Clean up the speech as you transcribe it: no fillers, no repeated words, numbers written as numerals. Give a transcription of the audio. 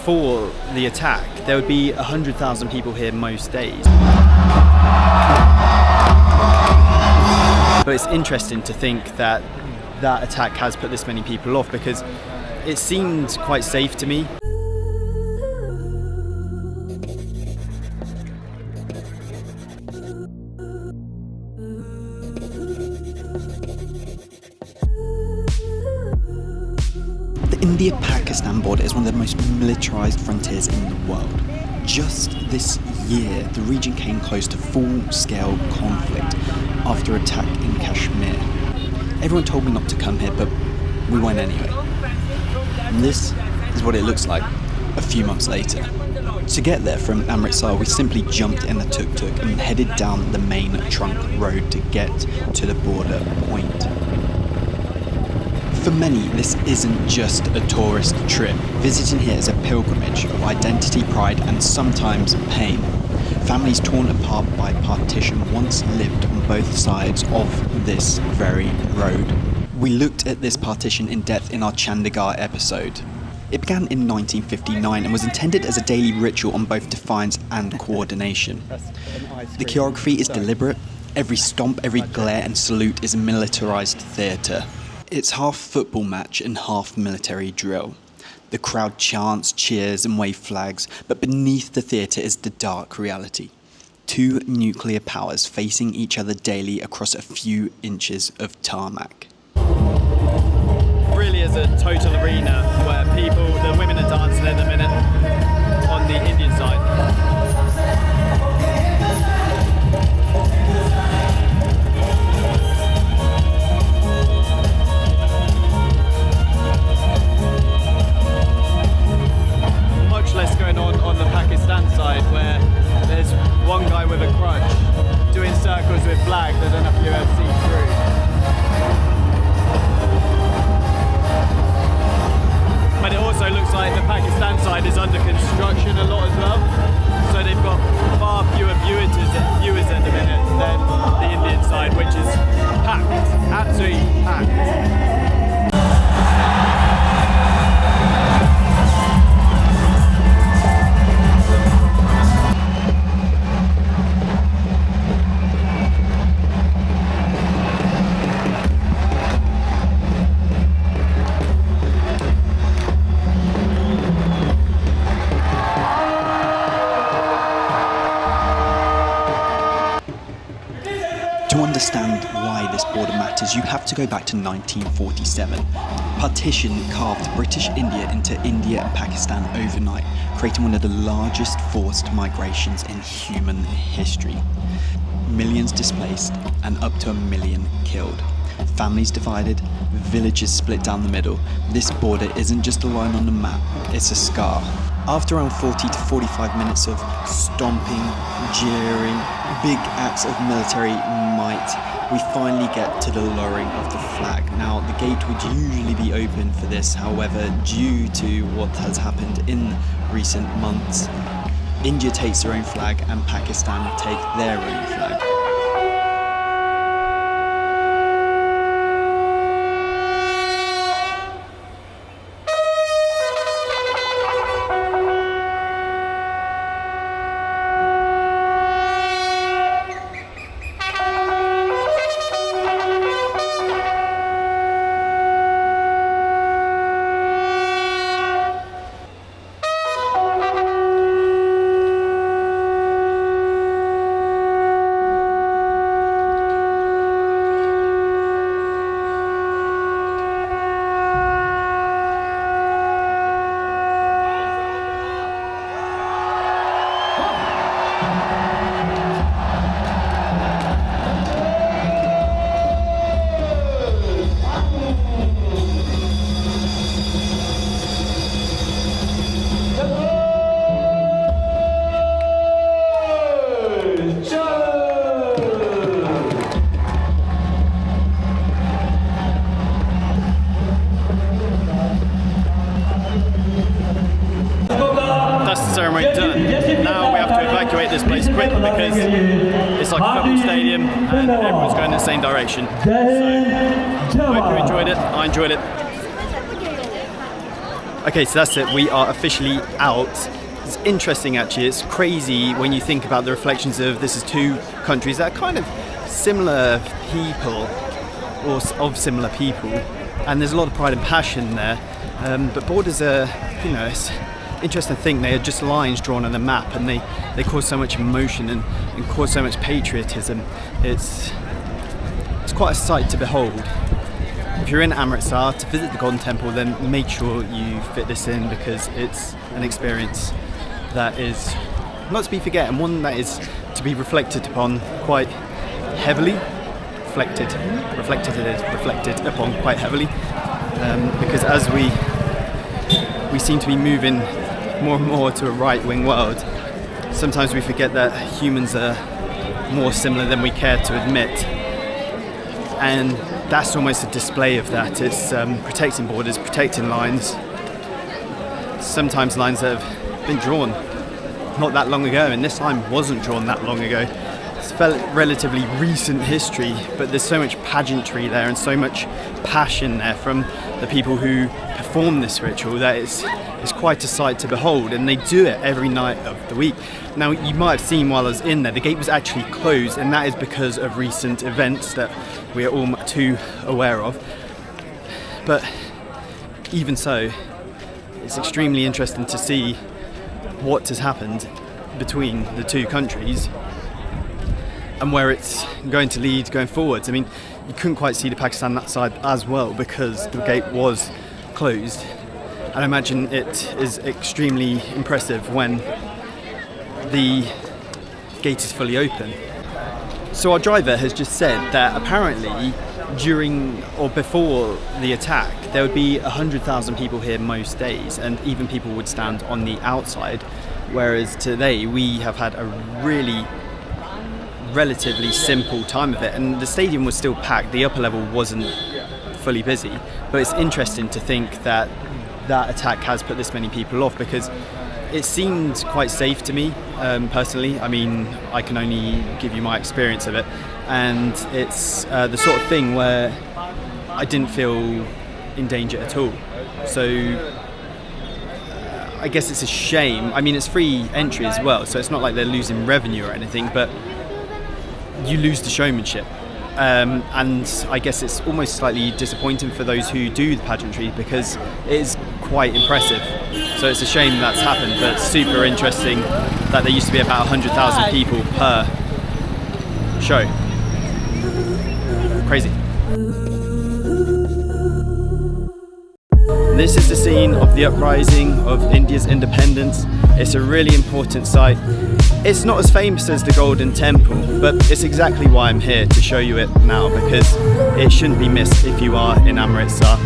For the attack, there would be 100,000 people here most days. But it's interesting to think that that attack has put this many people off, because it seemed quite safe to me. The India-Pakistan border is one of the most militarised frontiers in the world. Just this year, the region came close to full-scale conflict after attack in Kashmir. Everyone told me not to come here, but we went anyway. And this is what it looks like a few months later. To get there from Amritsar, we simply jumped in a tuk-tuk and headed down the main trunk road to get to the border point. For many, this isn't just a tourist trip. Visiting here is a pilgrimage of identity, pride, and sometimes pain. Families torn apart by partition once lived on both sides of this very road. We looked at this partition in depth in our Chandigarh episode. It began in 1959 and was intended as a daily ritual on both defiance and coordination. The choreography is deliberate. Every stomp, every glare and salute is a militarised theatre. It's half football match and half military drill. The crowd chants, cheers and wave flags, but beneath the theatre is the dark reality. Two nuclear powers facing each other daily across a few inches of tarmac. Really is a total arena where the women are dancing at the minute on the Indian side. Less going on the Pakistan side, where there's one guy with a crutch doing circles with flags. I don't know if you ever see through. But it also looks like the Pakistan side is under construction a lot as well, so they've got far fewer viewers at the minute than the Indian side, which is packed, absolutely packed. To understand why this border matters, you have to go back to 1947. Partition carved British India into India and Pakistan overnight, creating one of the largest forced migrations in human history. Millions displaced and up to 1 million killed. Families divided, villages split down the middle. This border isn't just a line on the map, it's a scar. After around 40 to 45 minutes of stomping, jeering, big acts of military might, we finally get to the lowering of the flag. Now, the gate would usually be open for this, however, due to what has happened in recent months, India takes their own flag and Pakistan take their own flag. Ceremony done. Now we have to evacuate this place quick because it's like a football stadium and everyone's going in the same direction. So, hope you enjoyed it. I enjoyed it. Okay, so that's it. We are officially out. It's interesting, actually. It's crazy when you think about the reflections of this is two countries that are kind of similar people, or of similar people, and there's a lot of pride and passion there. But borders are, it's interesting to think they are just lines drawn on the map, and they cause so much emotion and cause so much patriotism. It's quite a sight to behold. If you're in Amritsar to visit the Golden Temple, then make sure you fit this in, because it's an experience that is not to be forgotten, and one that is to be reflected upon quite heavily. Reflected upon quite heavily, because as we seem to be moving more and more to a right-wing world, sometimes we forget that humans are more similar than we care to admit. And that's almost a display of that. It's protecting borders, protecting lines. Sometimes lines that have been drawn not that long ago, and this line wasn't drawn that long ago. It's relatively recent history, but there's so much pageantry there and so much passion there from the people who perform this ritual that it's quite a sight to behold, and they do it every night of the week. Now, you might have seen while I was in there, the gate was actually closed, and that is because of recent events that we are all too aware of. But even so, it's extremely interesting to see what has happened between the two countries and where it's going to lead going forwards. I mean, you couldn't quite see the Pakistan that side as well because the gate was closed. And I imagine it is extremely impressive when the gate is fully open. So our driver has just said that apparently during or before the attack there would be 100,000 people here most days, and even people would stand on the outside, whereas today we have had a really relatively simple time of it, and the stadium was still packed. The upper level wasn't fully busy, but it's interesting to think that that attack has put this many people off, because it seemed quite safe to me personally. I mean, I can only give you my experience of it, and it's the sort of thing where I didn't feel in danger at all. So I guess it's a shame. I mean, it's free entry as well, so it's not like they're losing revenue or anything, but you lose the showmanship. And I guess it's almost slightly disappointing for those who do the pageantry, because it is quite impressive. So it's a shame that's happened, but super interesting that there used to be about 100,000 people per show. Crazy. This is the scene of the uprising of India's independence. It's a really important site. It's not as famous as the Golden Temple, but it's exactly why I'm here to show you it now, because it shouldn't be missed if you are in Amritsar.